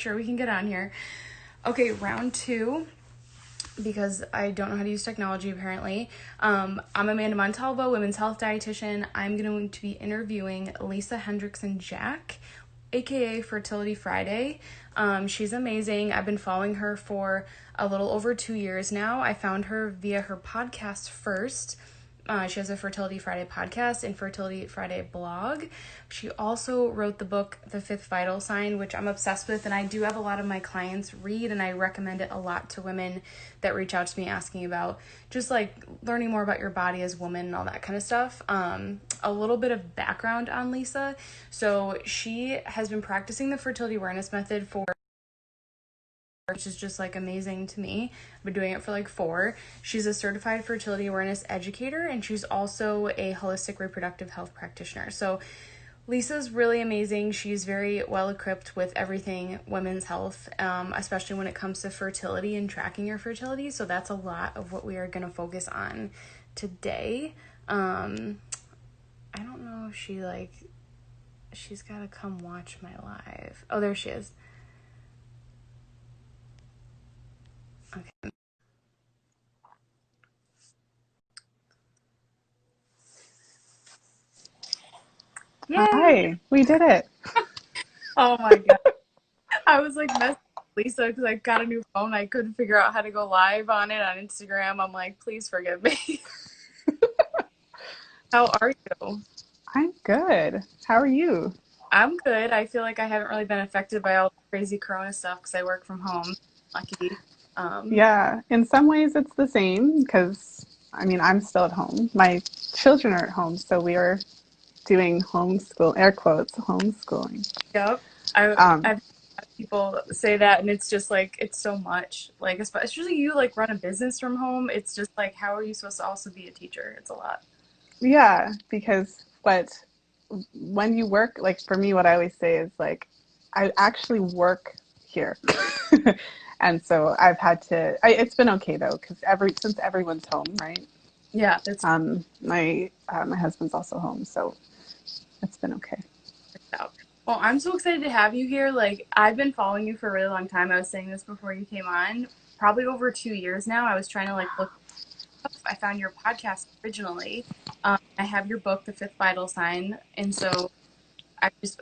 Sure, we can get on here. Okay, round two, because I don't know how to use technology apparently. I'm Amanda Montalvo, women's health dietitian. I'm going to be interviewing Lisa Hendrickson-Jack, aka Fertility Friday. She's amazing. I've been following her for a little over 2 years now. I found her via her podcast first. She has a Fertility Friday podcast and Fertility Friday blog. She also wrote the book, The Fifth Vital Sign, which I'm obsessed with, and I do have a lot of my clients read, and I recommend it a lot to women that reach out to me asking about just like learning more about your body as a woman and all that kind of stuff. A little bit of background on Lisa. So she has been practicing the fertility awareness method for, which is just like amazing to me. I've been doing it for like 4. She's a certified fertility awareness educator, and she's also a holistic reproductive health practitioner. So Lisa's really amazing. She's very well equipped with everything women's health, especially when it comes to fertility and tracking your fertility. So that's a lot of what we are going to focus on today. I don't know if she's got to come watch my live. Oh, there she is. Okay. Yay! Hi, we did it. Oh my God. I was like messing with Lisa because I got a new phone. I couldn't figure out how to go live on it on Instagram. I'm like, please forgive me. How are you? I'm good. How are you? I'm good. I feel like I haven't really been affected by all the crazy Corona stuff because I work from home. Lucky. Yeah, in some ways it's the same because, I'm still at home. My children are at home, so we are doing homeschool, air quotes, homeschooling. Yep. Um, I've had people say that, and it's just like, it's so much. Like, especially you like run a business from home. It's just like, how are you supposed to also be a teacher? It's a lot. yeah, because when you work, like for me, what I always say is like, I actually work here. And so I've had to, it's been okay though, because since everyone's home, right? Yeah, that's My husband's also home, so it's been okay. out. Well, I'm so excited to have you here. Like, I've been following you for a really long time. I was saying this before you came on, probably over 2 years now. I was trying to like look up. I found your podcast originally. I have your book, The Fifth Vital Sign, and so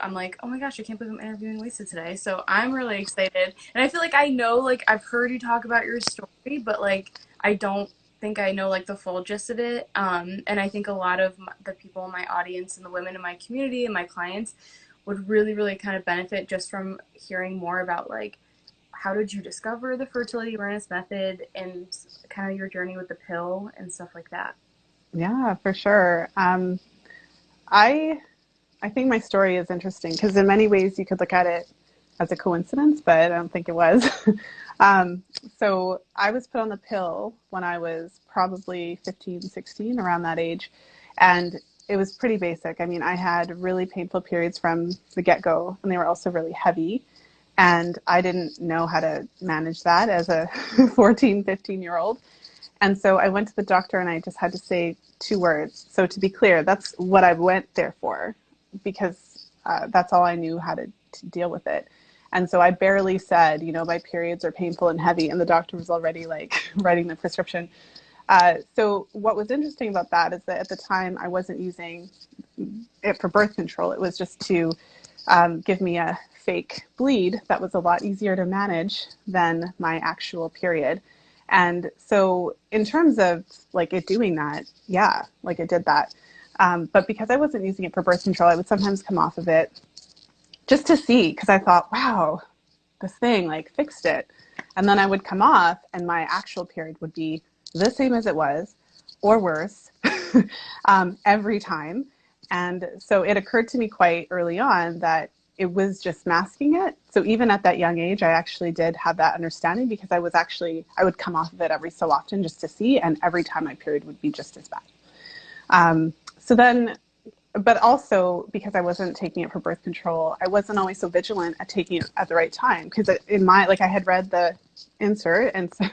I'm like, oh my gosh, I can't believe I'm interviewing Lisa today. So I'm really excited, and I feel like I know, like I've heard you talk about your story, but like I don't think I know like the full gist of it. And I think a lot of the people in my audience and the women in my community and my clients would really, really kind of benefit just from hearing more about like how did you discover the fertility awareness method and kind of your journey with the pill and stuff like that. Yeah, for sure. I I think my story is interesting because in many ways you could look at it as a coincidence, but I don't think it was. um, so I was put on the pill when I was probably 15, 16, around that age, and it was pretty basic. I had really painful periods from the get-go, and they were also really heavy. And I didn't know how to manage that as a 14, 15-year-old. And so I went to the doctor and I just had to say 2 words. So to be clear, that's what I went there for because that's all I knew how to deal with it. And so I barely said, my periods are painful and heavy, and the doctor was already like writing the prescription. So what was interesting about that is that at the time I wasn't using it for birth control. It was just to give me a fake bleed that was a lot easier to manage than my actual period. And so in terms of like it doing that, yeah, like it did that. But because I wasn't using it for birth control, I would sometimes come off of it just to see, because I thought, wow, this thing like fixed it. And then I would come off and my actual period would be the same as it was or worse every time. And so it occurred to me quite early on that it was just masking it. So even at that young age, I actually did have that understanding because I would come off of it every so often just to see, and every time my period would be just as bad. But also because I wasn't taking it for birth control, I wasn't always so vigilant at taking it at the right time. Because I had read the insert, because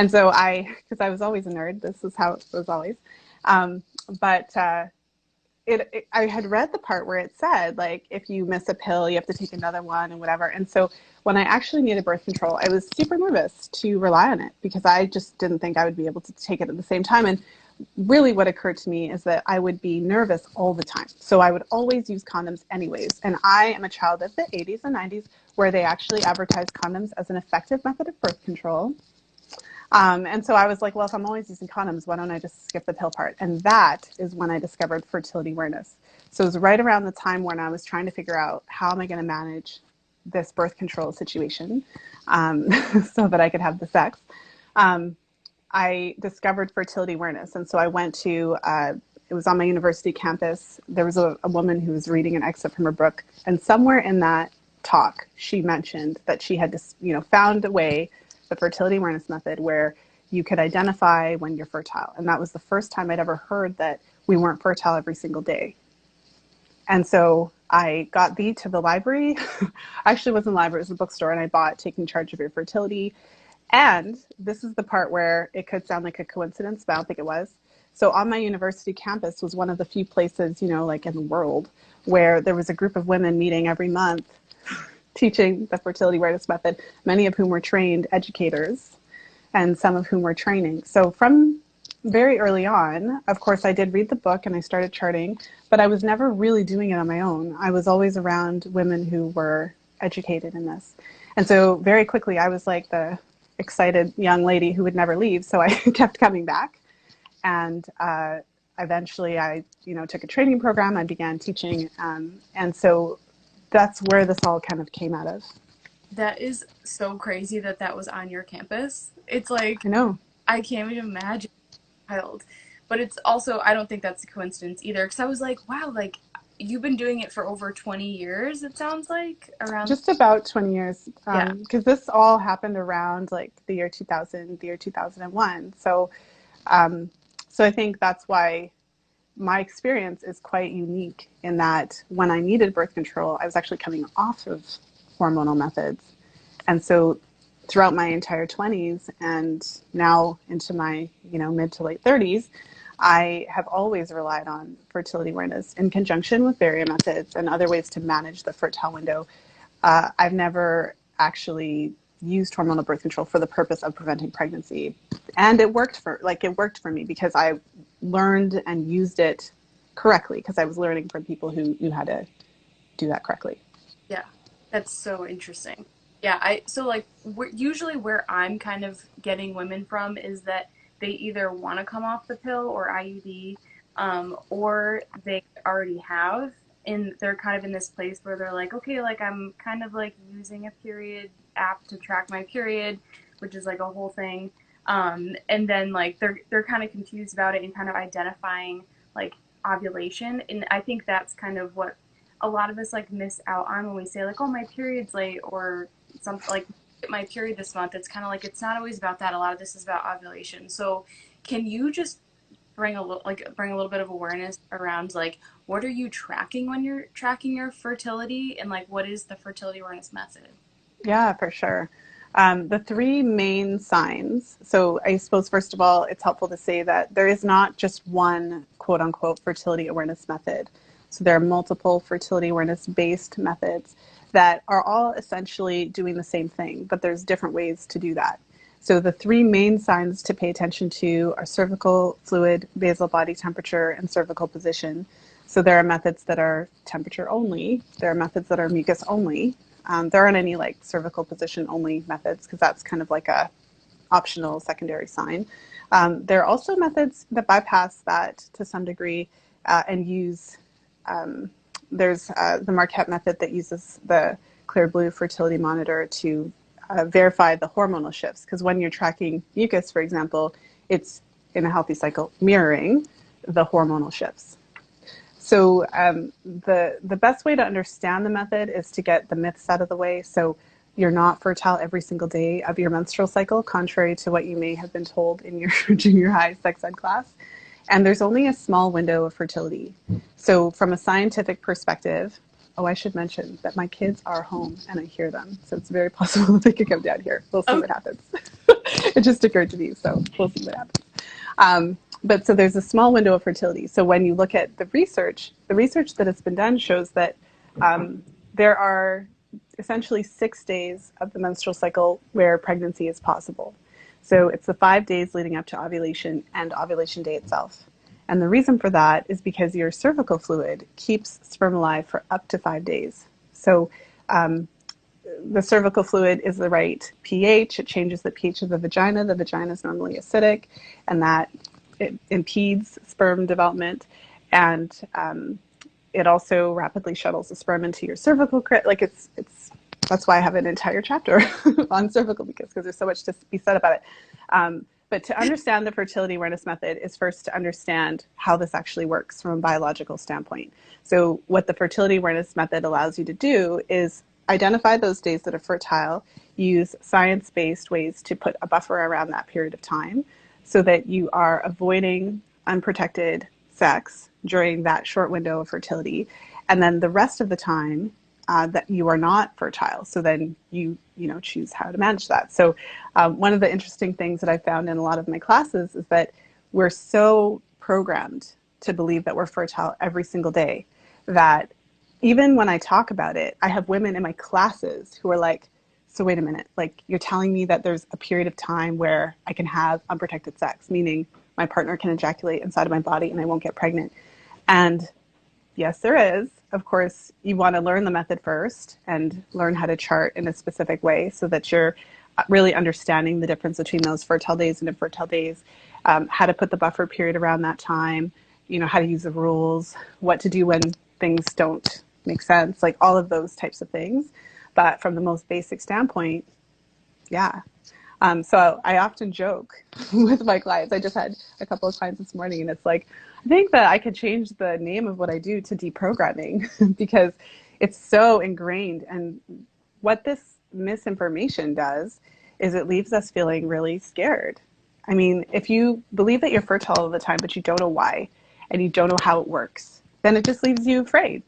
I was always a nerd. This is how it was always. But I had read the part where it said, like, if you miss a pill, you have to take another one and whatever. And so when I actually needed birth control, I was super nervous to rely on it because I just didn't think I would be able to take it at the same time. And really what occurred to me is that I would be nervous all the time. So I would always use condoms anyways. And I am a child of the 80s and 90s where they actually advertised condoms as an effective method of birth control. And so I was like, well, if I'm always using condoms, why don't I just skip the pill part? And that is when I discovered fertility awareness. So it was right around the time when I was trying to figure out how am I going to manage this birth control situation so that I could have the sex. I discovered fertility awareness. And so I went to, it was on my university campus. There was a woman who was reading an excerpt from her book. And somewhere in that talk, she mentioned that she had, found a way, the fertility awareness method, where you could identify when you're fertile. And that was the first time I'd ever heard that we weren't fertile every single day. And so I got thee to the library. Actually, it wasn't a library, it was a bookstore, and I bought Taking Charge of Your Fertility. And this is the part where it could sound like a coincidence, but I don't think it was. So on my university campus was one of the few places, like in the world, where there was a group of women meeting every month teaching the fertility awareness method, many of whom were trained educators and some of whom were training. So from very early on, of course, I did read the book and I started charting, but I was never really doing it on my own. I was always around women who were educated in this. And so very quickly, I was like the excited young lady who would never leave. So I kept coming back. And eventually I, took a training program. I began teaching. And so that's where this all kind of came out of. That is so crazy that that was on your campus. It's like, I know. I can't even imagine a child. But it's also, I don't think that's a coincidence either. Because I was like, wow, like, you've been doing it for over 20 years, it sounds like, around. Just about 20 years. Yeah. Because this all happened around like the year 2000, the year 2001. So I think that's why my experience is quite unique in that when I needed birth control, I was actually coming off of hormonal methods. And so throughout my entire 20s and now into my, mid to late 30s, I have always relied on fertility awareness in conjunction with barrier methods and other ways to manage the fertile window. I've never actually used hormonal birth control for the purpose of preventing pregnancy. And it worked for me because I learned and used it correctly because I was learning from people who knew how to do that correctly. Yeah, that's so interesting. Yeah, so like usually where I'm kind of getting women from is that they either want to come off the pill or IUD, or they already have, and they're kind of in this place where they're like, okay, like I'm kind of like using a period app to track my period, which is like a whole thing. And then like they're kind of confused about it and kind of identifying like ovulation, and I think that's kind of what a lot of us like miss out on when we say like, oh, my period's late or something like my period this month. It's kind of like it's not always about that. A lot of this is about ovulation. So can you just bring a little bit of awareness around like what are you tracking when you're tracking your fertility, and like what is the fertility awareness method? Yeah, for sure. The three main signs. So I suppose, first of all, it's helpful to say that there is not just one quote unquote fertility awareness method. So there are multiple fertility awareness based methods that are all essentially doing the same thing, but there's different ways to do that. So the three main signs to pay attention to are cervical fluid, basal body temperature, and cervical position. So there are methods that are temperature only. There are methods that are mucus only. There aren't any like cervical position only methods because that's kind of like a optional secondary sign. There are also methods that bypass that to some degree and use, there's the Marquette method that uses the clear blue fertility monitor to verify the hormonal shifts. Because when you're tracking mucus, for example, it's in a healthy cycle mirroring the hormonal shifts. So the best way to understand the method is to get the myths out of the way. So you're not fertile every single day of your menstrual cycle, contrary to what you may have been told in your junior high sex ed class. And there's only a small window of fertility. So from a scientific perspective, I should mention that my kids are home and I hear them. So it's very possible that they could come down here. We'll see what happens. It just occurred to me, so we'll see what happens. But so there's a small window of fertility. So when you look at the research that has been done shows that there are essentially 6 days of the menstrual cycle where pregnancy is possible. So it's the 5 days leading up to ovulation and ovulation day itself. And the reason for that is because your cervical fluid keeps sperm alive for up to 5 days. So the cervical fluid is the right pH. It changes the pH of the vagina. The vagina is normally acidic, and that it impedes sperm development. And it also rapidly shuttles the sperm into your cervical crypt. Like it's that's why I have an entire chapter on cervical because there's so much to be said about it. But to understand the fertility awareness method is first to understand how this actually works from a biological standpoint. So what the fertility awareness method allows you to do is identify those days that are fertile, use science-based ways to put a buffer around that period of time so that you are avoiding unprotected sex during that short window of fertility. And then the rest of the time that you are not fertile. So then you choose how to manage that. So one of the interesting things that I found in a lot of my classes is that we're so programmed to believe that we're fertile every single day that even when I talk about it, I have women in my classes who are like, so wait a minute, like you're telling me that there's a period of time where I can have unprotected sex, meaning my partner can ejaculate inside of my body and I won't get pregnant. And yes, there is. Of course, you want to learn the method first and learn how to chart in a specific way so that you're really understanding the difference between those fertile days and infertile days, how to put the buffer period around that time, how to use the rules, what to do when things don't make sense, like all of those types of things. But from the most basic standpoint, yeah. So I often joke with my clients. I just had a couple of clients this morning, and it's like, I think that I could change the name of what I do to deprogramming because it's so ingrained. And what this misinformation does is it leaves us feeling really scared. I mean, if you believe that you're fertile all the time, but you don't know why, and you don't know how it works, then it just leaves you afraid.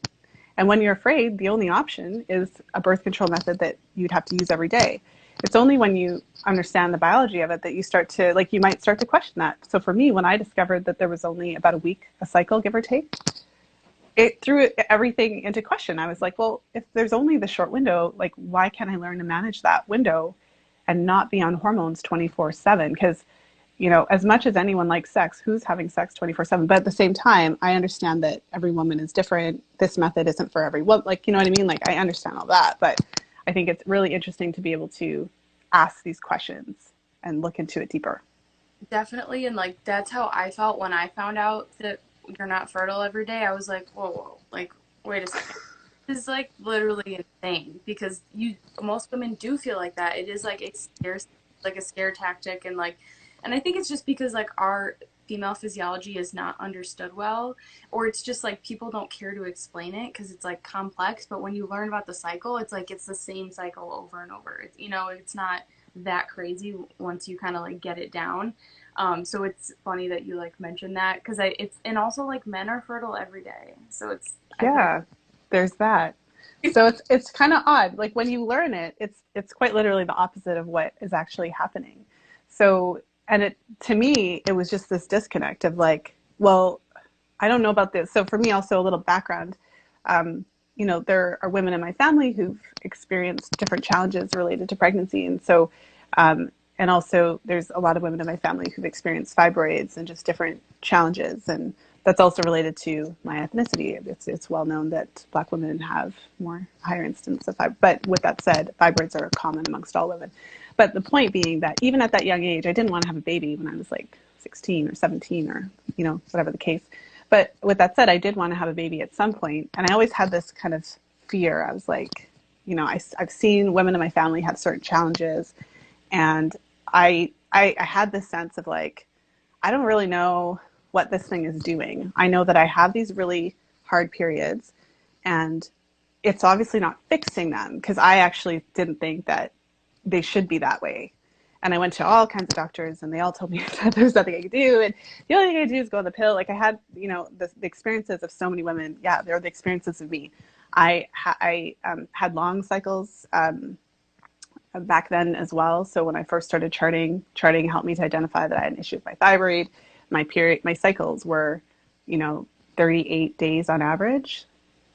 And when you're afraid, the only option is a birth control method that you'd have to use every day. It's only when you understand the biology of it that you start to, like, you might start to question that. So for me, when I discovered that there was only about a week, a cycle, give or take, it threw everything into question. I was like, well, if there's only the short window, like, why can't I learn to manage that window and not be on hormones 24/7? Because as much as anyone likes sex, who's having sex 24/7? But at the same time, I understand that every woman is different. This method isn't for everyone. Like, you know what I mean? Like, I understand all that, but I think it's really interesting to be able to ask these questions and look into it deeper. Definitely. And like, that's how I felt when I found out that you're not fertile every day. I was like, whoa, whoa, like, wait a second. This is like literally insane because most women do feel like that. It is like a scare tactic. And I think it's just because like our female physiology is not understood well, or it's just like people don't care to explain it because it's like complex. But when you learn about the cycle, it's like it's the same cycle over and over. It's not that crazy once you kind of like get it down. So it's funny that you like mentioned that because and also like men are fertile every day. So I feel Yeah, there's that. So it's kind of odd. Like when you learn it, it's quite literally the opposite of what is actually happening. So, and to me, it was just this disconnect of like, well, I don't know about this. So for me, also a little background. There are women in my family who've experienced different challenges related to pregnancy, and so, and also there's a lot of women in my family who've experienced fibroids and just different challenges, and that's also related to my ethnicity. It's well known that Black women have higher incidence of fibroids. But with that said, fibroids are common amongst all women. But the point being that even at that young age, I didn't want to have a baby when I was like 16 or 17 or whatever the case. But with that said, I did want to have a baby at some point, and I always had this kind of fear. I was like, I've seen women in my family have certain challenges, and I had this sense of like, I don't really know what this thing is doing. I know that I have these really hard periods, and it's obviously not fixing them because I actually didn't think that they should be that way. And I went to all kinds of doctors, and they all told me that there's nothing I could do. And the only thing I could do is go on the pill. Like I had, the experiences of so many women. Yeah, they're the experiences of me. I had long cycles back then as well. So when I first started charting helped me to identify that I had an issue with my thyroid. my cycles were, 38 days on average.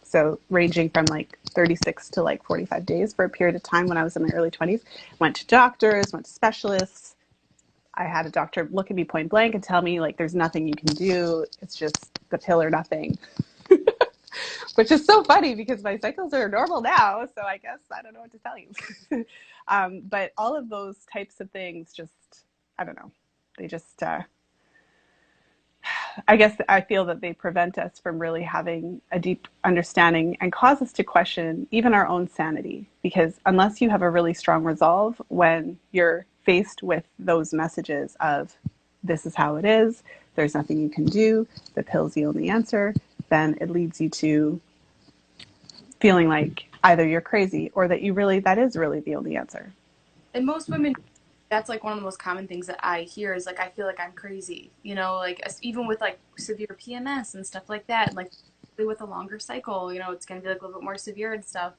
So ranging from like 36 to like 45 days for a period of time when I was in my early 20s. Went to doctors, went to specialists. I had a doctor look at me point blank and tell me like there's nothing you can do. It's just the pill or nothing. Which is so funny because my cycles are normal now, so I guess I don't know what to tell you. But all of those types of things just, I don't know, they just, I guess I feel that they prevent us from really having a deep understanding and cause us to question even our own sanity. Because unless you have a really strong resolve when you're faced with those messages of this is how it is, there's nothing you can do, the pill's the only answer, then it leads you to feeling like either you're crazy or that is really the only answer. And most women, that's like one of the most common things that I hear is like I feel like I'm crazy, like even with like severe PMS and stuff like that, and like with a longer cycle, it's gonna be like a little bit more severe and stuff.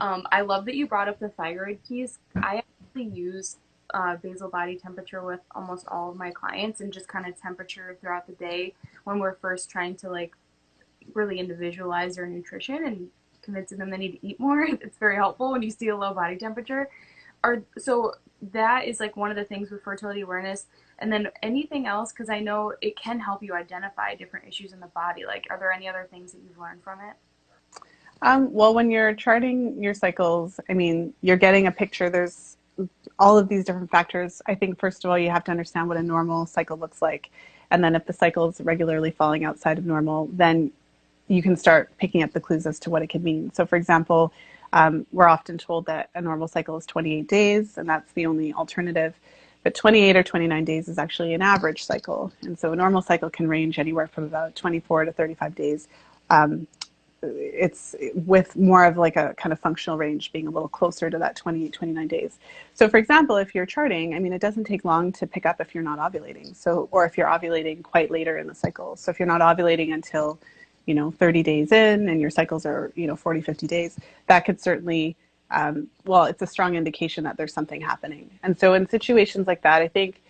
I love that you brought up the thyroid piece. I actually use basal body temperature with almost all of my clients, and just kind of temperature throughout the day when we're first trying to like really individualize their nutrition and convincing them they need to eat more. It's very helpful when you see a low body temperature. So that is like one of the things with fertility awareness. And then anything else, because I know it can help you identify different issues in the body. Like, are there any other things that you've learned from it? Well, when you're charting your cycles, I mean, you're getting a picture. There's all of these different factors. I think, first of all, you have to understand what a normal cycle looks like. And then if the cycle is regularly falling outside of normal, then you can start picking up the clues as to what it could mean. So, for example, we're often told that a normal cycle is 28 days, and that's the only alternative. But 28 or 29 days is actually an average cycle. And so a normal cycle can range anywhere from about 24 to 35 days. It's with more of like a kind of functional range being a little closer to that 28, 29 days. So for example, if you're charting, I mean, it doesn't take long to pick up if you're not ovulating. So, or if you're ovulating quite later in the cycle. So if you're not ovulating until 30 days in and your cycles are, 40, 50 days, that could certainly, it's a strong indication that there's something happening. And so in situations like that, I think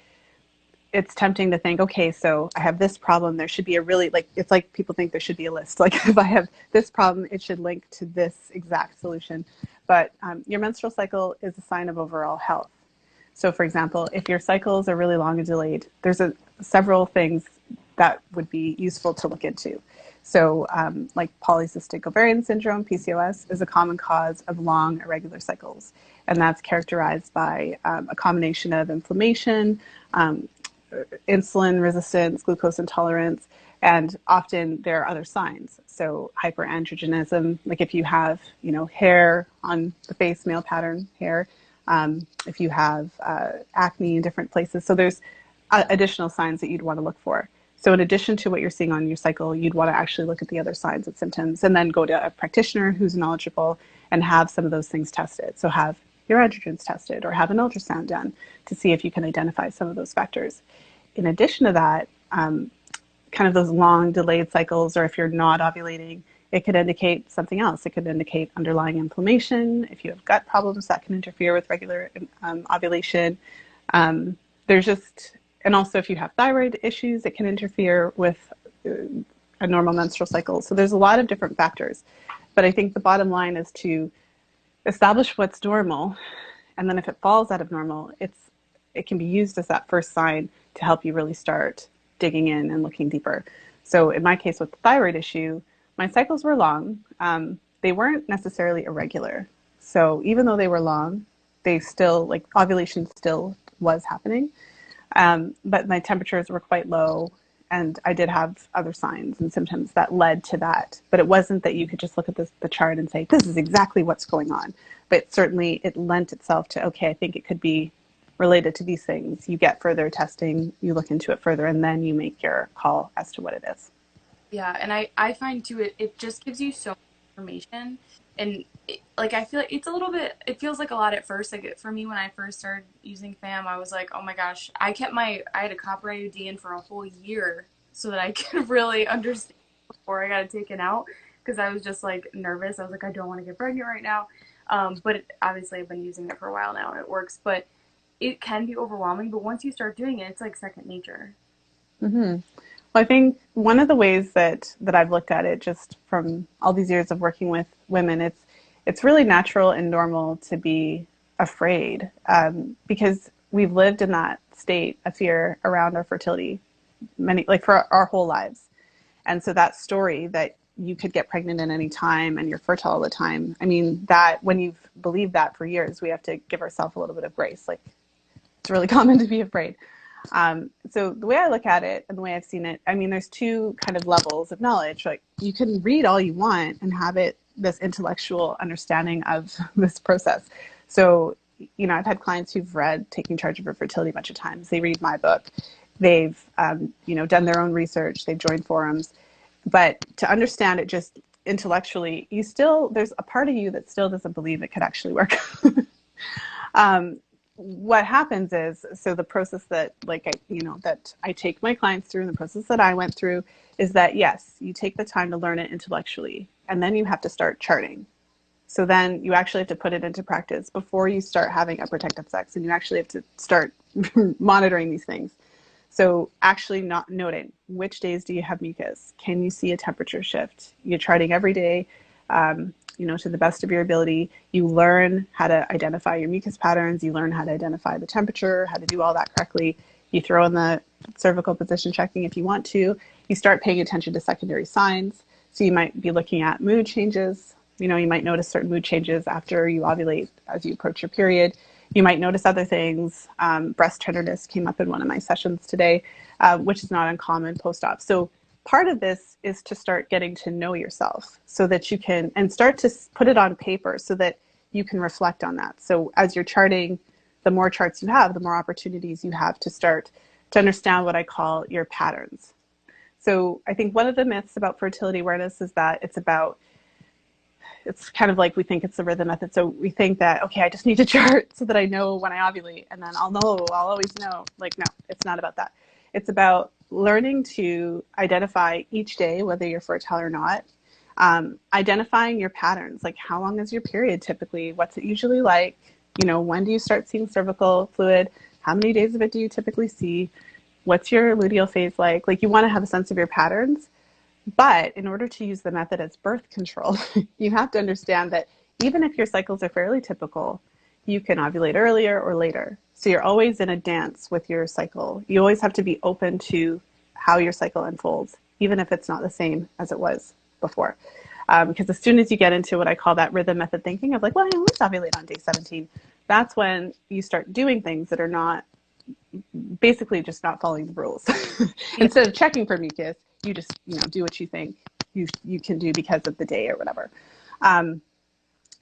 it's tempting to think, okay, so I have this problem. There should be it's like people think there should be a list. Like if I have this problem, it should link to this exact solution. But your menstrual cycle is a sign of overall health. So for example, if your cycles are really long and delayed, there's several things that would be useful to look into. So like polycystic ovarian syndrome, PCOS, is a common cause of long irregular cycles. And that's characterized by a combination of inflammation, insulin resistance, glucose intolerance, and often there are other signs. So hyperandrogenism, like if you have, hair on the face, male pattern hair, if you have acne in different places. So there's additional signs that you'd want to look for. So in addition to what you're seeing on your cycle, you'd want to actually look at the other signs and symptoms and then go to a practitioner who's knowledgeable and have some of those things tested. So have your androgens tested or have an ultrasound done to see if you can identify some of those factors. In addition to that, kind of those long delayed cycles, or if you're not ovulating, it could indicate something else. It could indicate underlying inflammation. If you have gut problems, that can interfere with regular ovulation. And also if you have thyroid issues, it can interfere with a normal menstrual cycle. So there's a lot of different factors. But I think the bottom line is to establish what's normal. And then if it falls out of normal, it can be used as that first sign to help you really start digging in and looking deeper. So in my case with the thyroid issue, my cycles were long. They weren't necessarily irregular. So even though they were long, they still, like ovulation still was happening. But my temperatures were quite low and I did have other signs and symptoms that led to that. But it wasn't that you could just look at the chart and say, this is exactly what's going on. But certainly it lent itself to, okay, I think it could be related to these things. You get further testing, you look into it further, and then you make your call as to what it is. Yeah, and I find too it just gives you so much information, and like I feel like it's a little bit, it feels like a lot at first. Like for me when I first started using FAM, I was like, oh my gosh, I had a copper IUD in for a whole year so that I could really understand before I got it taken out, because I was just like nervous. I was like, I don't want to get pregnant right now. Obviously I've been using it for a while now and it works, but it can be overwhelming. But once you start doing it, it's like second nature. Well, I think one of the ways that I've looked at it, just from all these years of working with women, it's really natural and normal to be afraid, because we've lived in that state of fear around our fertility, many, like, for our whole lives. And so that story that you could get pregnant at any time and you're fertile all the time, I mean, that when you've believed that for years, we have to give ourselves a little bit of grace. Like, it's really common to be afraid. So the way I look at it and the way I've seen it, I mean, there's two kind of levels of knowledge. Like, you can read all you want and have it, this intellectual understanding of this process. So, I've had clients who've read Taking Charge of Your Fertility a bunch of times. They read my book. They've, done their own research. They've joined forums. But to understand it just intellectually, there's a part of you that still doesn't believe it could actually work. What happens is, so the process that, that I take my clients through, and the process that I went through, is that, yes, you take the time to learn it intellectually, and then you have to start charting. So then you actually have to put it into practice before you start having unprotected sex, and you actually have to start monitoring these things. So actually not noting, which days do you have mucus? Can you see a temperature shift? You're charting every day, to the best of your ability. You learn how to identify your mucus patterns. You learn how to identify the temperature, how to do all that correctly. You throw in the cervical position checking if you want to. You start paying attention to secondary signs. So you might be looking at mood changes. You might notice certain mood changes after you ovulate as you approach your period. You might notice other things. Breast tenderness came up in one of my sessions today, which is not uncommon post-op. So part of this is to start getting to know yourself so that you can, and start to put it on paper so that you can reflect on that. So as you're charting, the more charts you have, the more opportunities you have to start to understand what I call your patterns. So I think one of the myths about fertility awareness is that it's kind of like, we think it's the rhythm method. So we think that, okay, I just need to chart so that I know when I ovulate, and then I'll always know. Like, no, it's not about that. It's about learning to identify each day, whether you're fertile or not, identifying your patterns, like, how long is your period typically? What's it usually like? When do you start seeing cervical fluid? How many days of it do you typically see? What's your luteal phase like? Like, you want to have a sense of your patterns. But in order to use the method as birth control, you have to understand that even if your cycles are fairly typical, you can ovulate earlier or later. So you're always in a dance with your cycle. You always have to be open to how your cycle unfolds, even if it's not the same as it was before. Because as soon as you get into what I call that rhythm method thinking of, like, well, I always ovulate on day 17, that's when you start doing things that are not, basically just not following the rules. Instead of checking for mucus, you just, do what you think you can do because of the day or whatever.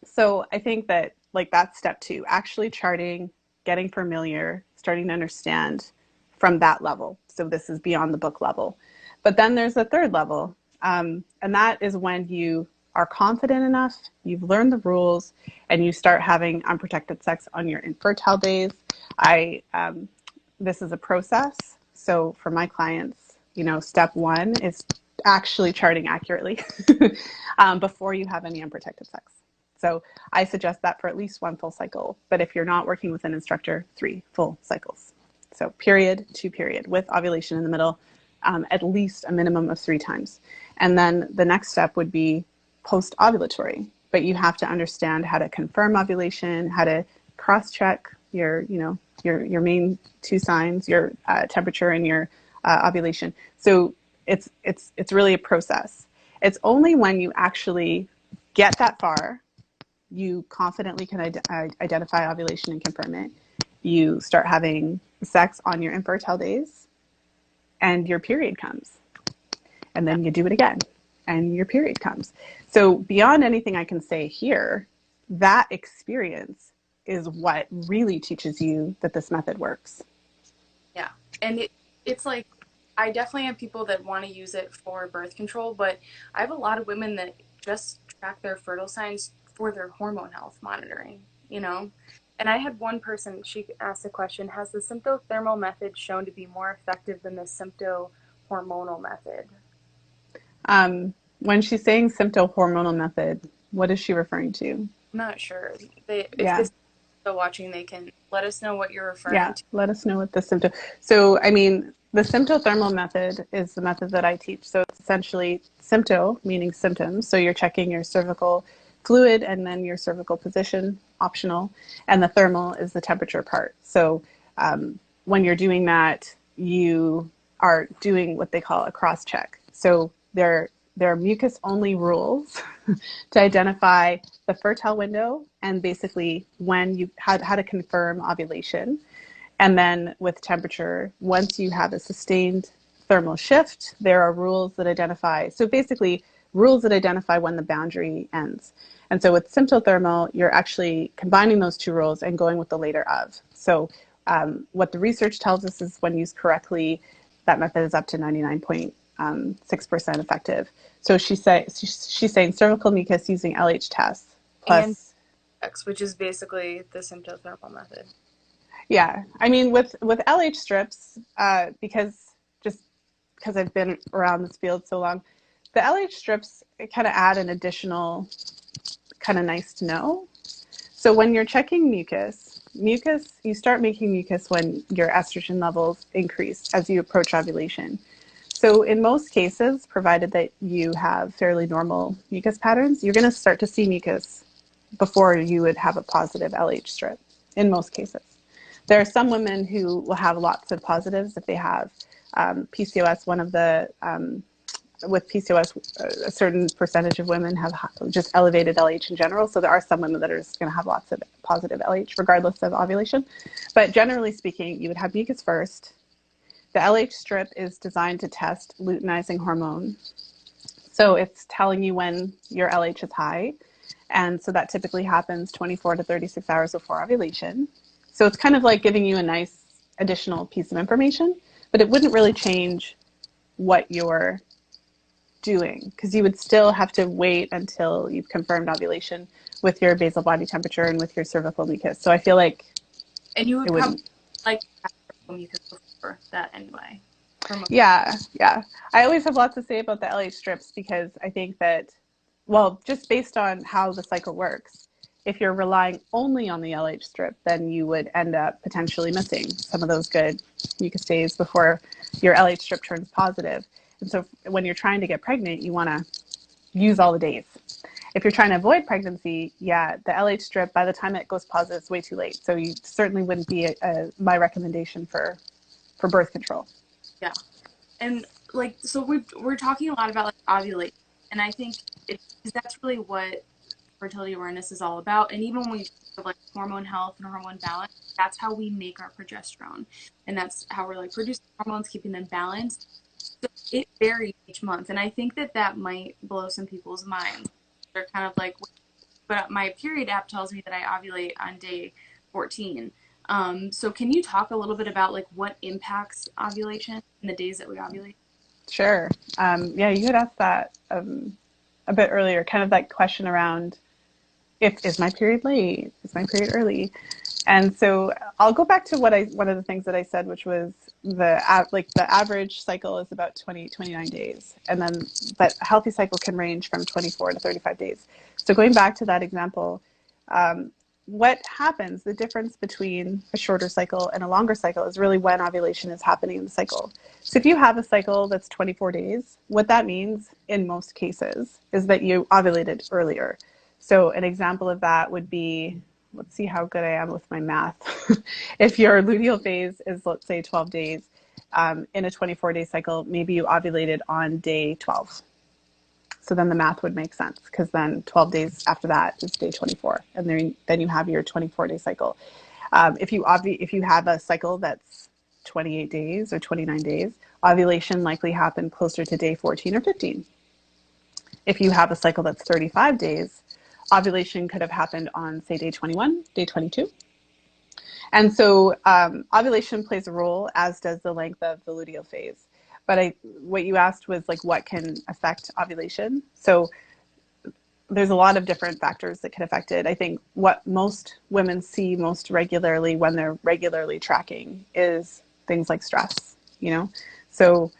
So I think that, like, that's step 2, actually charting, getting familiar, starting to understand from that level. So this is beyond the book level. But then there's a third level, and that is when you are confident enough, you've learned the rules, and you start having unprotected sex on your infertile days. This is a process. So for my clients, step 1 is actually charting accurately before you have any unprotected sex. So I suggest that for at least 1 full cycle. But if you're not working with an instructor, 3 full cycles. So period to period with ovulation in the middle, at least a minimum of 3 times. And then the next step would be post-ovulatory. But you have to understand how to confirm ovulation, how to cross-check your main 2 signs, your temperature and your ovulation. So it's really a process. It's only when you actually get that far, you confidently can identify ovulation and confirm it. You start having sex on your infertile days, and your period comes. And then you do it again, and your period comes. So beyond anything I can say here, that experience is what really teaches you that this method works. Yeah. And it's like, I definitely have people that want to use it for birth control, but I have a lot of women that just track their fertile signs for their hormone health monitoring, And I had one person, she asked a question, has the symptothermal method shown to be more effective than the symptohormonal method? When she's saying symptohormonal method, what is she referring to? I'm not sure. If Yeah. this is still watching, they can let us know what you're referring Yeah. to. Let us know what the symptom. So, I mean, The symptothermal method is the method that I teach. So it's essentially sympto, meaning symptoms. So you're checking your cervical fluid and then your cervical position, optional. And the thermal is the temperature part. So when you're doing that, you are doing what they call a cross check. So there are mucus only rules to identify the fertile window and basically when you how to confirm ovulation. And then with temperature, once you have a sustained thermal shift, there are rules that identify, so basically rules that identify when the boundary ends. And so with symptothermal, you're actually combining those two rules and going with the later of. So what the research tells us is when used correctly, that method is up to 99.6% effective. So she's saying cervical mucus using LH tests And plus X, which is basically the symptothermal method. yeah, I mean with LH strips, because I've been around this field so long, the LH strips kind of add an additional kind of nice to know. So when you're checking mucus, you start making mucus when your estrogen levels increase as you approach ovulation. So in most cases, provided that you have fairly normal mucus patterns, you're going to start to see mucus before you would have a positive LH strip in most cases. There are some women who will have lots of positives if they have PCOS. With PCOS, a certain percentage of women have just elevated LH in general. So there are some women that are just going to have lots of positive LH regardless of ovulation. But generally speaking, you would have mucus first. The LH strip is designed to test luteinizing hormone. So it's telling you when your LH is high. And so that typically happens 24 to 36 hours before ovulation. So it's kind of like giving you a nice additional piece of information, but it wouldn't really change what you're doing because you would still have to wait until you've confirmed ovulation with your basal body temperature and with your cervical mucus. So I feel like And you would it probably wouldn't. like mucus before that anyway. Yeah, yeah. I always have lots to say about the LH strips because I think that, well, just based on how the cycle works, if you're relying only on the LH strip, then you would end up potentially missing some of those good mucus days before your LH strip turns positive. And so when you're trying to get pregnant, you want to use all the days. If you're trying to avoid pregnancy, yeah, the LH strip, by the time it goes positive, it's way too late. So you certainly wouldn't be my recommendation for birth control. Yeah. And like, so we're talking a lot about like ovulation, and I think that's really what fertility awareness is all about. And even when we think of like hormone health and hormone balance, that's how we make our progesterone, and that's how we're like producing hormones, keeping them balanced. So it varies each month, and I think that might blow some people's minds. They're kind of like, but my period app tells me that I ovulate on day 14. So can you talk a little bit about like what impacts ovulation and the days that we ovulate? Sure. Yeah, you had asked that a bit earlier, kind of that question around if is my period late, is my period early, and so I'll go back to one of the things that I said, which was the average cycle is about 29 days, and then but a healthy cycle can range from 24 to 35 days. So going back to that example, what happens, the difference between a shorter cycle and a longer cycle is really when ovulation is happening in the cycle. So if you have a cycle that's 24 days, what that means in most cases is that you ovulated earlier. So an example of that would be, let's see how good I am with my math. If your luteal phase is, let's say, 12 days, in a 24-day cycle, maybe you ovulated on day 12. So then the math would make sense because then 12 days after that is day 24, and then you have your 24-day cycle. If you have a cycle that's 28 days or 29 days, ovulation likely happened closer to day 14 or 15. If you have a cycle that's 35 days, ovulation could have happened on, say, day 21, day 22. And so ovulation plays a role, as does the length of the luteal phase. But what you asked was like what can affect ovulation. So there's a lot of different factors that can affect it. I think what most women see most regularly when they're regularly tracking is things like stress, you know? So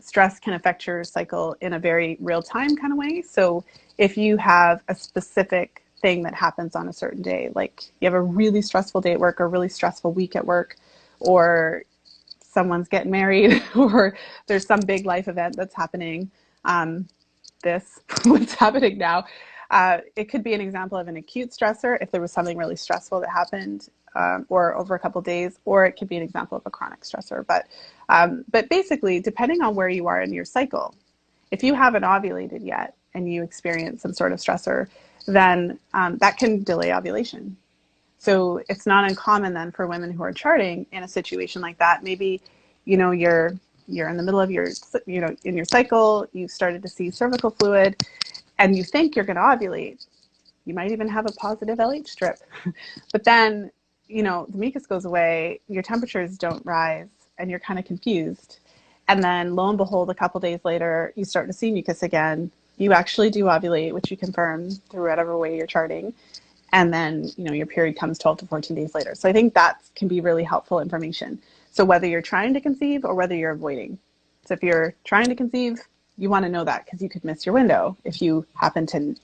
stress can affect your cycle in a very real time kind of way. So if you have a specific thing that happens on a certain day, like you have a really stressful day at work or a really stressful week at work, or someone's getting married or there's some big life event that's happening. This, what's happening now, it could be an example of an acute stressor if there was something really stressful that happened, or over a couple of days, or it could be an example of a chronic stressor. But basically, depending on where you are in your cycle, if you haven't ovulated yet and you experience some sort of stressor, then that can delay ovulation. So it's not uncommon then for women who are charting in a situation like that. Maybe, you're in the middle of your, in your cycle, you've started to see cervical fluid, and you think you're going to ovulate. You might even have a positive LH strip. But then, the mucus goes away, your temperatures don't rise, and you're kind of confused. And then lo and behold, a couple days later, you start to see mucus again. You actually do ovulate, which you confirm through whatever way you're charting. And then, your period comes 12 to 14 days later. So I think that can be really helpful information. So whether you're trying to conceive or whether you're avoiding. So if you're trying to conceive, you want to know that because you could miss your window if you happen to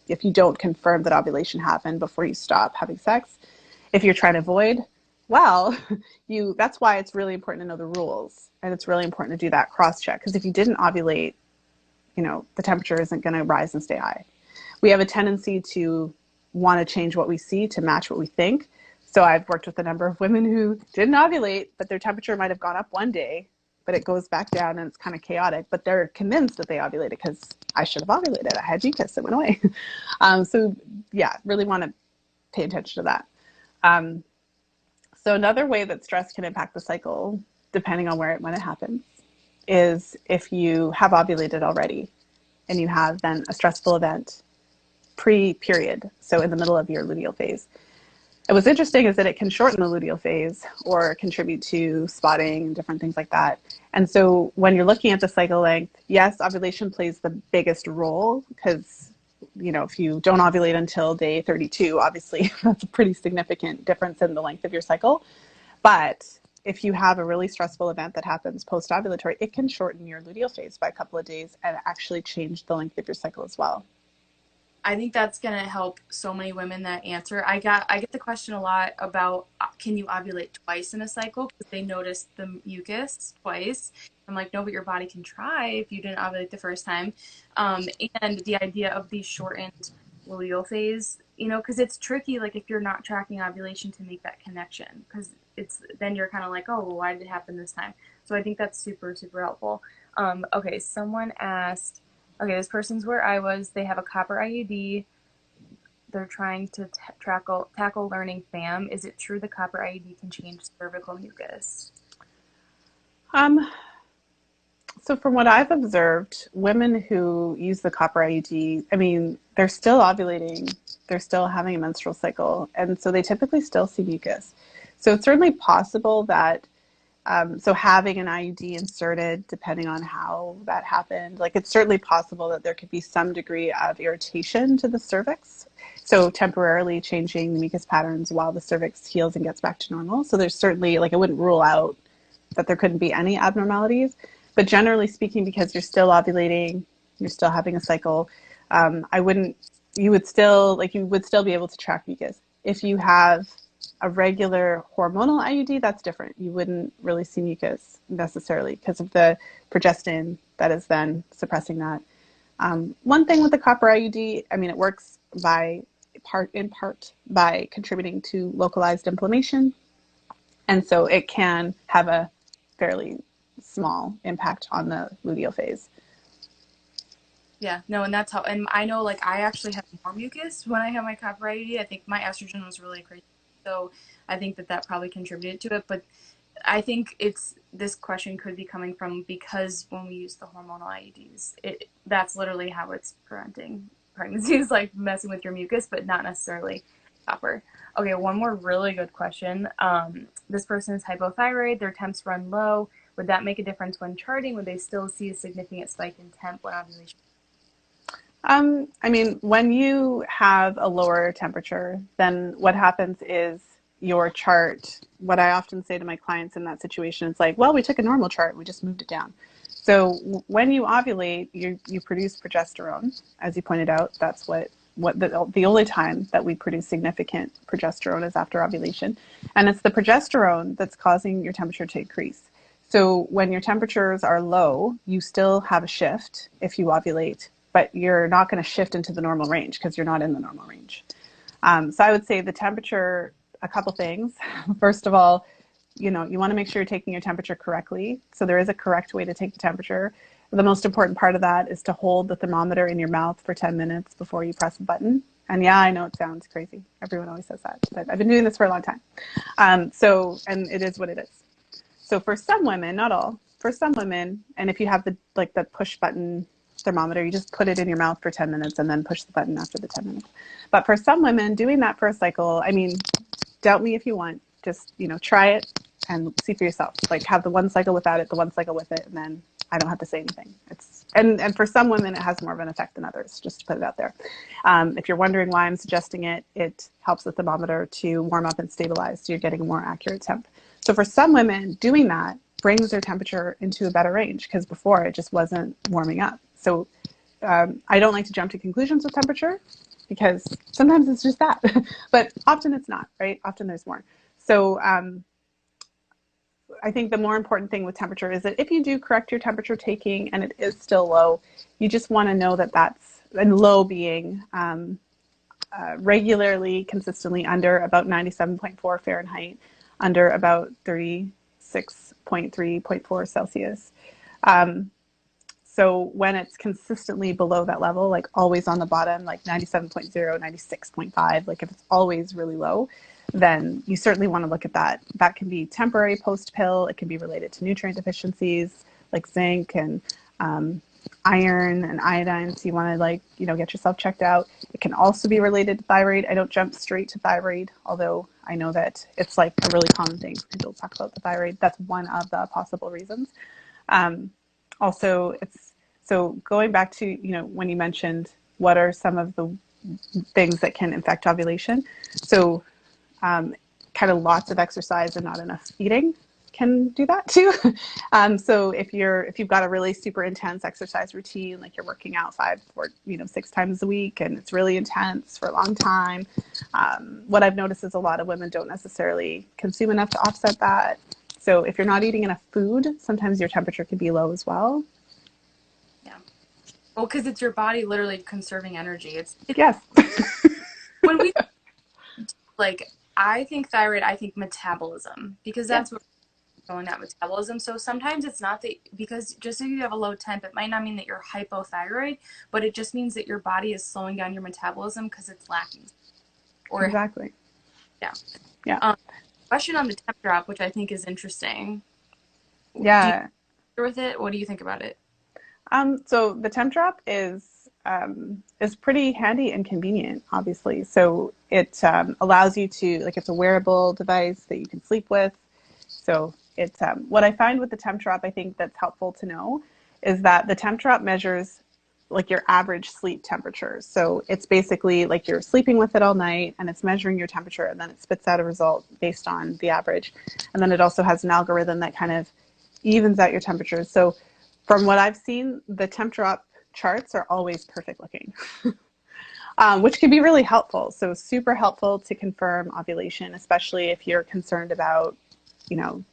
if you don't confirm that ovulation happened before you stop having sex. If you're trying to avoid, well, that's why it's really important to know the rules. And it's really important to do that cross check, because if you didn't ovulate, the temperature isn't going to rise and stay high. We have a tendency to want to change what we see to match what we think. So I've worked with a number of women who didn't ovulate, but their temperature might have gone up one day, but it goes back down and it's kind of chaotic, but they're convinced that they ovulated because I should have ovulated. I had mucus, it went away. So yeah, really want to pay attention to that. So another way that stress can impact the cycle, depending on when it happens, is if you have ovulated already and you have then a stressful event pre-period, so in the middle of your luteal phase. And what's interesting is that it can shorten the luteal phase or contribute to spotting and different things like that. And so when you're looking at the cycle length, yes, ovulation plays the biggest role because, if you don't ovulate until day 32, obviously that's a pretty significant difference in the length of your cycle. But if you have a really stressful event that happens post-ovulatory, it can shorten your luteal phase by a couple of days and actually change the length of your cycle as well. I think that's going to help so many women that answer. I get the question a lot about, can you ovulate twice in a cycle? Because they notice the mucus twice. I'm like, no, but your body can try if you didn't ovulate the first time. And the idea of the shortened luteal phase, because it's tricky, like if you're not tracking ovulation to make that connection, because then you're kind of like, oh, well, why did it happen this time? So I think that's super, super helpful. Okay, someone asked, okay, this person's where I was. They have a copper IUD. They're trying to tackle learning FAM. Is it true the copper IUD can change cervical mucus? So from what I've observed, women who use the copper IUD, they're still ovulating. They're still having a menstrual cycle. And so they typically still see mucus. So it's certainly possible that so having an IUD inserted, depending on how that happened, it's certainly possible that there could be some degree of irritation to the cervix. So temporarily changing the mucus patterns while the cervix heals and gets back to normal. So there's certainly, I wouldn't rule out that there couldn't be any abnormalities. But generally speaking, because you're still ovulating, you're still having a cycle, you would still be able to track mucus. If you have a regular hormonal IUD, that's different. You wouldn't really see mucus necessarily because of the progestin that is then suppressing that. One thing with the copper IUD, it works in part by contributing to localized inflammation. And so it can have a fairly small impact on the luteal phase. Yeah, no, and that's how, and I know I actually have more mucus when I have my copper IUD. I think my estrogen was really crazy. So I think that probably contributed to it. But I think this question could be coming from because when we use the hormonal IUDs, that's literally how it's preventing pregnancies, messing with your mucus, but not necessarily copper. Okay, one more really good question. This person is hypothyroid. Their temps run low. Would that make a difference when charting? Would they still see a significant spike in temp when ovulation? When you have a lower temperature, then what happens is your chart, what I often say to my clients in that situation, it's well, we took a normal chart, we just moved it down. So when you ovulate, you produce progesterone, as you pointed out. That's what the only time that we produce significant progesterone is after ovulation. And it's the progesterone that's causing your temperature to increase. So when your temperatures are low, you still have a shift if you ovulate, but you're not going to shift into the normal range because you're not in the normal range. So I would say the temperature, a couple things. First of all, you want to make sure you're taking your temperature correctly. So there is a correct way to take the temperature. The most important part of that is to hold the thermometer in your mouth for 10 minutes before you press the button. And yeah, I know it sounds crazy. Everyone always says that, but I've been doing this for a long time. And it is what it is. So for some women, not all, for some women, and if you have the push button thermometer, you just put it in your mouth for 10 minutes and then push the button after the 10 minutes. But for some women, doing that for a cycle, I mean, doubt me if you want, just, try it and see for yourself. Like have the one cycle without it, the one cycle with it, and then I don't have to say anything. And for some women, it has more of an effect than others, just to put it out there. If you're wondering why I'm suggesting it, it helps the thermometer to warm up and stabilize, so you're getting a more accurate temp. So for some women, doing that brings their temperature into a better range because before it just wasn't warming up. So I don't like to jump to conclusions with temperature because sometimes it's just that, but often it's not, right? Often there's more. So I think the more important thing with temperature is that if you do correct your temperature taking and it is still low, you just want to know that that's, and low being regularly, consistently under about 97.4 Fahrenheit, under about 36.3.4 Celsius. So when it's consistently below that level, like always on the bottom, like 97.0, 96.5, like if it's always really low, then you certainly want to look at that. That can be temporary post-pill. It can be related to nutrient deficiencies like zinc and iron and iodine. So you want to get yourself checked out. It can also be related to thyroid. I don't jump straight to thyroid, although I know that it's like a really common thing. People talk about the thyroid. That's one of the possible reasons. Also, so going back to, when you mentioned what are some of the things that can affect ovulation. So kind of lots of exercise and not enough eating can do that too. So if you've got a really super intense exercise routine, like you're working out 5 or 6 times a week and it's really intense for a long time, what I've noticed is a lot of women don't necessarily consume enough to offset that. So if you're not eating enough food, sometimes your temperature can be low as well. Yeah. Well, because it's your body literally conserving energy. It's yes. When we I think thyroid, I think metabolism, because that's what we're going at, metabolism. So sometimes it's not that, because just if you have a low temp, it might not mean that you're hypothyroid, but it just means that your body is slowing down your metabolism because it's lacking. Exactly. Yeah. Question on the temp drop, which I think is interesting. Yeah. Do you agree with it? What do you think about it? So the Temp Drop is pretty handy and convenient, obviously. So it allows you to, it's a wearable device that you can sleep with. So it's what I find with the Temp Drop, I think that's helpful to know, is that the Temp Drop measures your average sleep temperature. So it's basically like you're sleeping with it all night and it's measuring your temperature, and then it spits out a result based on the average. And then it also has an algorithm that kind of evens out your temperatures. So from what I've seen, the Temp Drop charts are always perfect looking, which can be really helpful. So super helpful to confirm ovulation, especially if you're concerned about,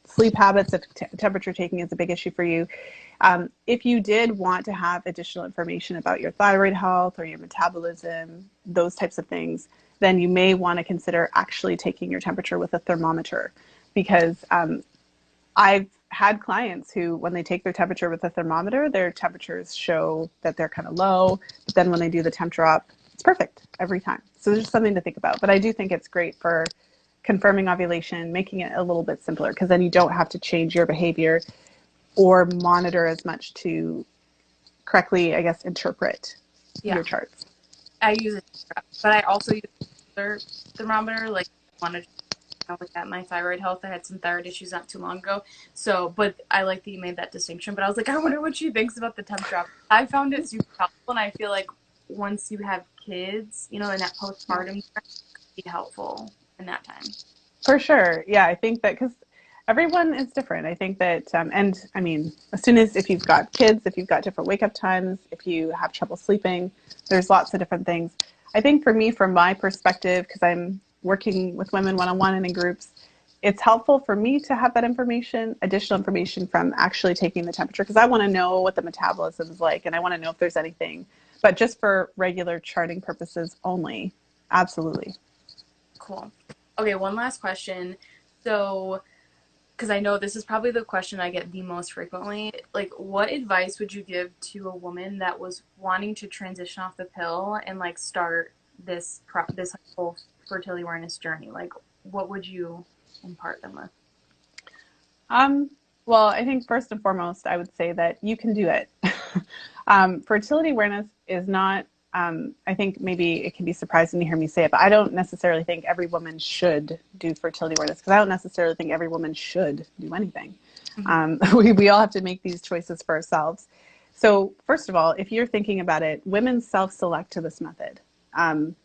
sleep habits, if temperature taking is a big issue for you. If you did want to have additional information about your thyroid health or your metabolism, those types of things, then you may want to consider actually taking your temperature with a thermometer, because I've had clients who, when they take their temperature with a thermometer, their temperatures show that they're kind of low, but then when they do the Temp Drop, it's perfect every time. So there's just something to think about. But I do think it's great for confirming ovulation, making it a little bit simpler, because then you don't have to change your behavior or monitor as much to correctly, I guess, interpret your charts. I use it, but I also use another thermometer. I wanted to look at my thyroid health. I had some thyroid issues not too long ago. So, but I like that you made that distinction. But I was like, I wonder what she thinks about the Temp Drop. I found it super helpful, and I feel like once you have kids, in that postpartum, it could be helpful in that time. For sure. Yeah, I think that because everyone is different. I think that, and I mean, if you've got kids, if you've got different wake up times, if you have trouble sleeping, there's lots of different things. I think for me, from my perspective, because I'm working with women one-on-one and in groups, it's helpful for me to have that information, additional information from actually taking the temperature, because I want to know what the metabolism is like and I want to know if there's anything. But just for regular charting purposes only, absolutely. Cool. Okay, one last question. So, because I know this is probably the question I get the most frequently. Like, what advice would you give to a woman that was wanting to transition off the pill and like start this whole fertility awareness journey? Like, what would you impart them with? Um, well, I think first and foremost, I would say that you can do it. Fertility awareness is not, I think maybe it can be surprising to hear me say it, but I don't necessarily think every woman should do fertility awareness, because I don't necessarily think every woman should do anything. Mm-hmm. We all have to make these choices for ourselves. So, first of all, if you're thinking about it, women self select to this method. Um,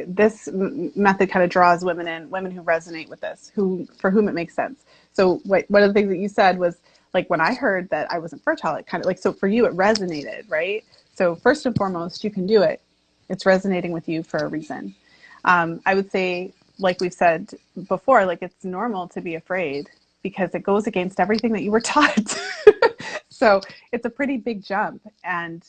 this method kind of draws women in, women who resonate with this, who for whom it makes sense. So one of the things that you said was like, when I heard that I wasn't fertile, it kind of like, so for you it resonated, right? So first and foremost, you can do it. It's resonating with you for a reason. I would say, like we've said before, like it's normal to be afraid because it goes against everything that you were taught. So it's a pretty big jump. And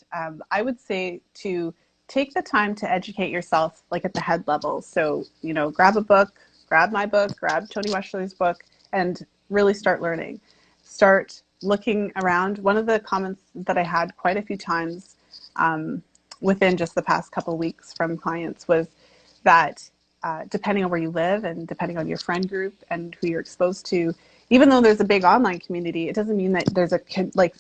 I would say to take the time to educate yourself, like at the head level. So, you know, grab a book, grab my book, grab Tony Weschler's book, and really start learning. Start looking around. One of the comments that I had quite a few times within just the past couple of weeks from clients was that depending on where you live and depending on your friend group and who you're exposed to, even though there's a big online community, it doesn't mean that there's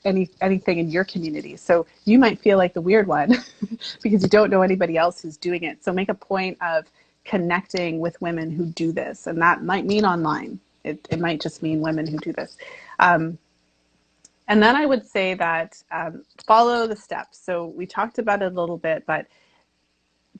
anything in your community. So you might feel like the weird one because you don't know anybody else who's doing it. So make a point of connecting with women who do this, and that might mean online. It might just mean women who do this. And then I would say that follow the steps. So we talked about it a little bit, but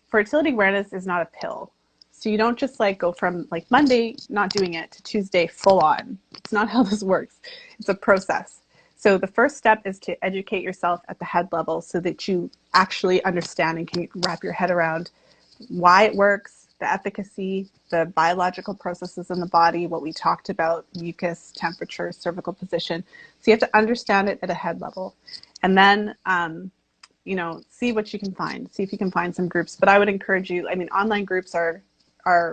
fertility awareness is not a pill. So you don't just like go from like Monday not doing it to Tuesday full on. It's not how this works. It's a process. So the first step is to educate yourself at the head level so that you actually understand and can wrap your head around why it works, the efficacy, the biological processes in the body, what we talked about, mucus, temperature, cervical position. So you have to understand it at a head level. And then you know, see what you can find. See if you can find some groups. But I would encourage you, I mean, online groups are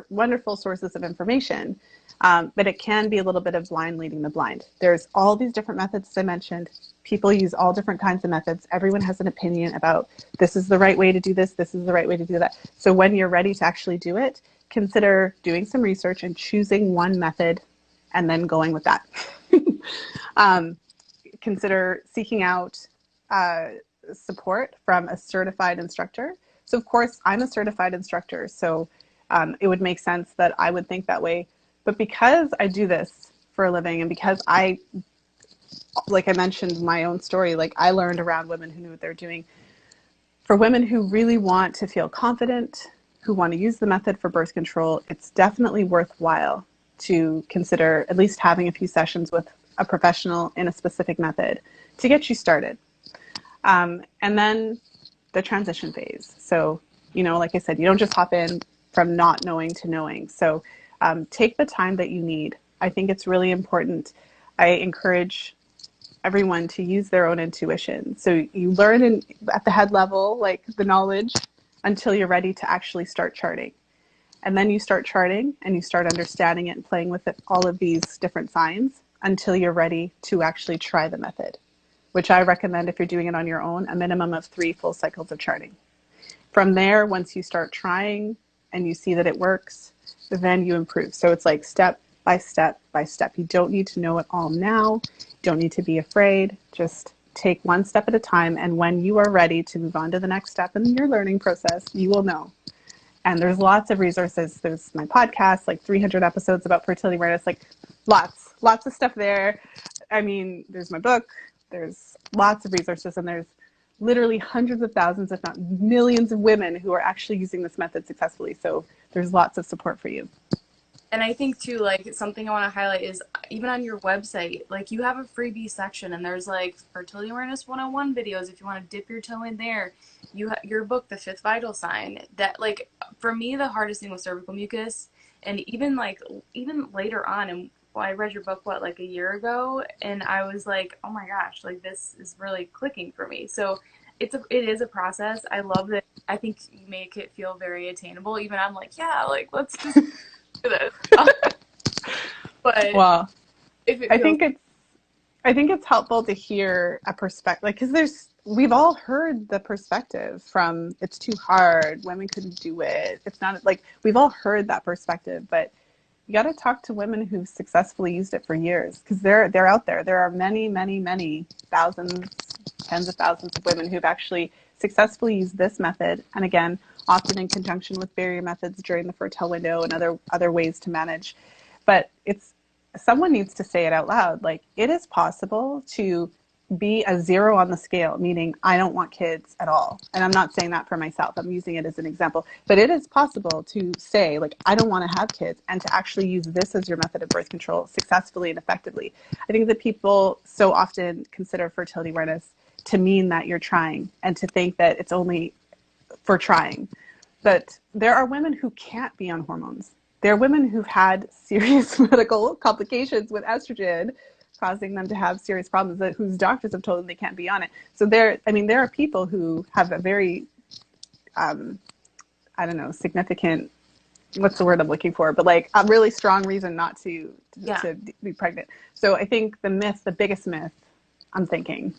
wonderful sources of information, but it can be a little bit of blind leading the blind. There's all these different methods, as I mentioned. People use all different kinds of methods. Everyone has an opinion about this is the right way to do this is the right way to do that. So when you're ready to actually do it, consider doing some research and choosing one method and then going with that. Consider seeking out support from a certified instructor. So of course I'm a certified instructor, so it would make sense that I would think that way. But because I do this for a living and because like I mentioned my own story, like I learned around women who knew what they're doing. For women who really want to feel confident, who want to use the method for birth control, it's definitely worthwhile to consider at least having a few sessions with a professional in a specific method to get you started. And then the transition phase. So, you know, like I said, you don't just hop in from not knowing to knowing. So take the time that you need. I think it's really important. I encourage everyone to use their own intuition. So you learn at the head level, like the knowledge, until you're ready to actually start charting. And then you start charting and you start understanding it and playing with it, all of these different signs until you're ready to actually try the method, which I recommend if you're doing it on your own, a minimum of 3 full cycles of charting. From there, once you start trying and you see that it works, then you improve. So it's like step by step by step. You don't need to know it all now. You don't need to be afraid. Just take one step at a time. And when you are ready to move on to the next step in your learning process, you will know. And there's lots of resources. There's my podcast, like 300 episodes about fertility awareness, like lots of stuff there. I mean, there's my book. There's lots of resources, and there's literally hundreds of thousands, if not millions of women who are actually using this method successfully. So there's lots of support for you. And I think too, like something I want to highlight is even on your website, like you have a freebie section and there's like fertility awareness 101 videos if you want to dip your toe in there. your book, The Fifth Vital Sign, that like for me the hardest thing was cervical mucus, and even later on, and well, I read your book like a year ago, and I was like, oh my gosh, like this is really clicking for me. So it is a process. I love that. I think you make it feel very attainable. Even I'm like, yeah, like let's just do this. But Well, if it I feels think it's I think it's helpful to hear a perspective, like, because we've all heard the perspective from it's too hard, women couldn't do it, it's not like we've all heard that perspective, but you got to talk to women who've successfully used it for years because they're out there. There are many, many, many thousands, tens of thousands of women who've actually successfully used this method, and again, often in conjunction with barrier methods during the fertile window and other ways to manage. But it's someone needs to say it out loud. Like, it is possible to be a zero on the scale, meaning I don't want kids at all. And I'm not saying that for myself. I'm using it as an example. But it is possible to say, like, I don't want to have kids, and to actually use this as your method of birth control successfully and effectively. I think that people so often consider fertility awareness to mean that you're trying, and to think that it's only for trying. But there are women who can't be on hormones. There are women who've had serious medical complications with estrogen, causing them to have serious problems that whose doctors have told them they can't be on it. So there are people who have a very, I don't know, significant, what's the word I'm looking for, but like a really strong reason not yeah. to be pregnant. So I think the biggest myth, I'm thinking,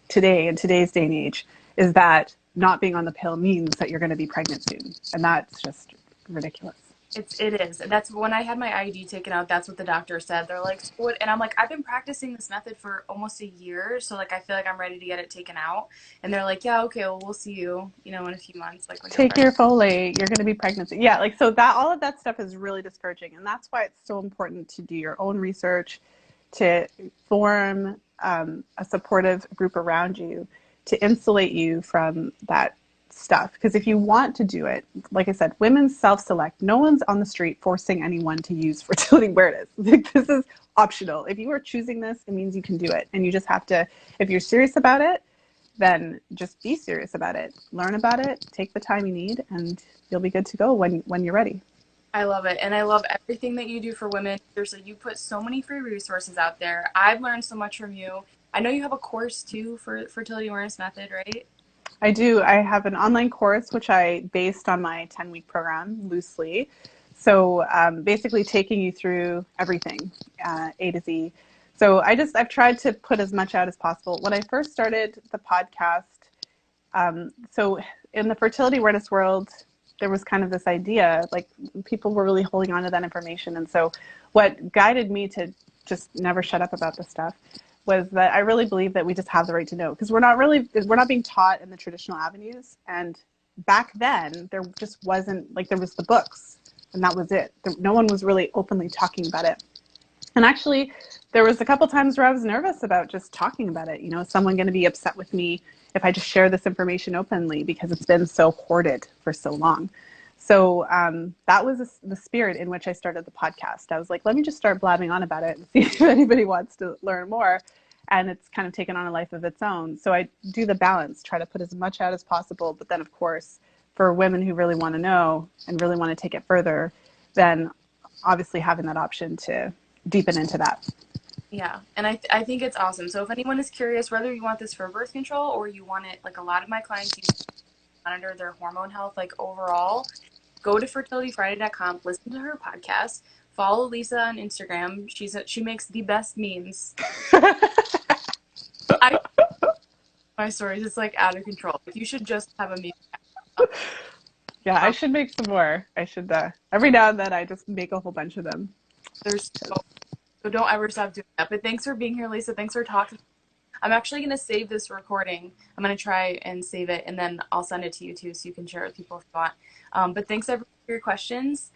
today, in today's day and age, is that not being on the pill means that you're going to be pregnant soon. And that's just ridiculous. It is. That's when I had my IUD taken out. That's what the doctor said. They're like, so what? And I'm like, I've been practicing this method for almost a year, so like I feel like I'm ready to get it taken out. And they're like, yeah, okay, well we'll see you, in a few months, like when you're Take pregnant. your folate, you're going to be pregnant. Yeah, like, so that all of that stuff is really discouraging. And that's why it's so important to do your own research, to form a supportive group around you to insulate you from that stuff. Because if you want to do it, like I said, women self-select. No one's on the street forcing anyone to use fertility awareness. This is optional. If you are choosing this, it means you can do it. And you just have to, if you're serious about it, then just be serious about it. Learn about it, take the time you need, and you'll be good to go when you're ready. I love it, and I love everything that you do for women. Seriously, you put so many free resources out there. I've learned so much from you. I know you have a course too for fertility awareness method, right? I do. I have an online course which I based on my 10-week program loosely. So basically taking you through everything, A to Z. So I've tried to put as much out as possible. When I first started the podcast, so in the fertility awareness world, there was kind of this idea, like people were really holding on to that information. And so what guided me to just never shut up about this stuff was that I really believe that we just have the right to know, because we're not being taught in the traditional avenues. And back then there just wasn't, like, there was the books and that was it. No one was really openly talking about it. And actually, there was a couple times where I was nervous about just talking about it. Is someone going to be upset with me if I just share this information openly because it's been so hoarded for so long? So that was the spirit in which I started the podcast. I was like, let me just start blabbing on about it and see if anybody wants to learn more. And it's kind of taken on a life of its own. So I do the balance, try to put as much out as possible. But then, of course, for women who really want to know and really want to take it further, then obviously having that option to deepen into that. Yeah, and I think it's awesome. So if anyone is curious whether you want this for birth control or you want it, like a lot of my clients use it to monitor their hormone health, like overall, go to fertilityfriday.com, listen to her podcast, follow Lisa on Instagram. She makes the best memes. I my stories, it's like out of control. Like, you should just have a meme. Yeah, I Um, should make some more. I should, every now and then I just make a whole bunch of them. there's so don't ever stop doing that. But thanks for being here, Lisa. Thanks for talking. I'm actually going to save this recording. I'm going to try and save it, and then I'll send it to you too so you can share it with people if you want. But thanks everyone for your questions,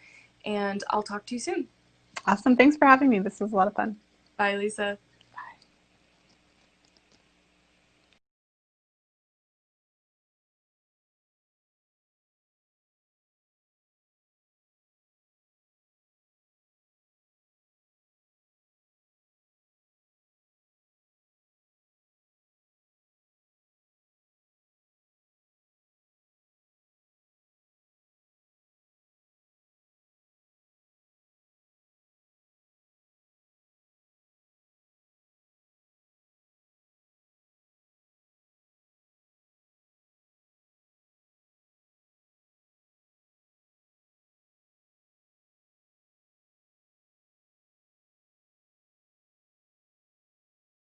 and I'll talk to you soon. Awesome. Thanks for having me. This was a lot of fun. Bye, Lisa.